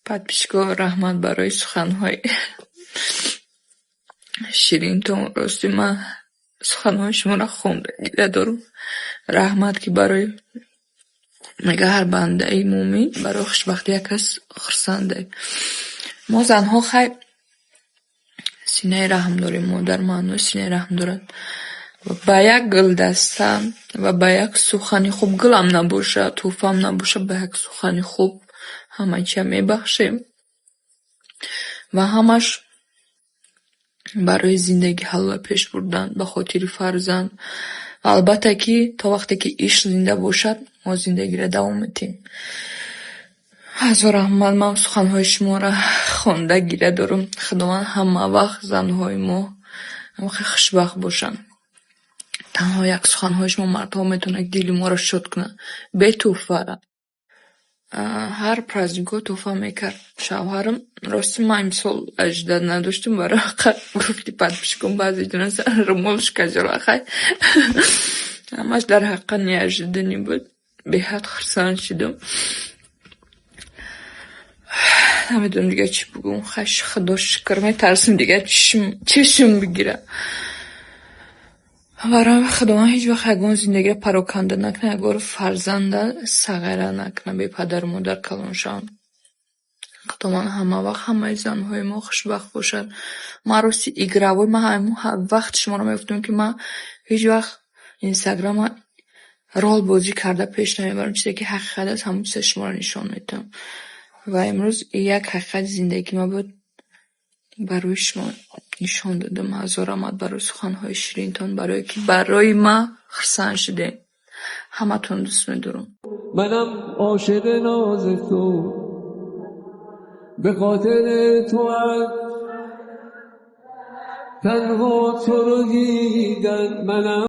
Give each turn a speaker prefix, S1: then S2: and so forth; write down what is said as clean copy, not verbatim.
S1: подписчиков رحمت برای سخنهای شیرینتون. راستی من سخنهای شما را خونده دارم. رحمت که برای میگه هر بنده ای مومن برای خوشبختی یک کس خرسنده. ما زنها خیلی سینه رحم داریم. مادر معنی سینه رحم دارد و با یک گل دستم و با یک سخنی خوب، گلم نباشه توفم نباشه، با یک سخنی خوب همه چی میبخشیم و همش برای زندگی حل پیش بردن به خاطر فرزند. البته که تا وقتی که عشق زنده باشد ما زندگی را دوام میدیم. حضور رحمت، من سخنهای شما را خوانده گیره دارم. خداوند همه وقت زنهای ما خوشبخت باشن. تنها یک سخنهای شما مردها میتونه دل ما را شاد کنه. به توفه هر پرازنیکو توفه میکرد شوهرم. راستی من امسال اجداد نداشتم، برای گفتی подписчикам بعضی دونه رمولش کجالا خیلی همش در حق نیاجدنی بود. به حد خرسان شدم. نمیدونم دیگه چی بگم. خدا شکر میترسم دیگه چشم بگیره. برای خداوند هیچ وقت یگان زندگی پراکنده نکنه، یگان فرزند صغیره نکنه، بی پدر و مادر کلان شوند. خداوند همه وقت همه زنهای ما خوشبخت باشد. من راستی ایگروی من وقت شما رو میفتم که من هیچ وقت اینستاگرام رول بازی کرده پیش نمیبرم. چیزی که حقیقت است همون چیز شما رو نشان میدم و امروز یک حقیقت زندگی ما بود برای شما نشان دادم. هزار رحمت برای سخنهای شیرینتون، برای که برای ما خرسند شده. همه تون دوست میدارم.
S2: منم عاشق ناز تو، به خاطر تو تنها تو رو دیدن منم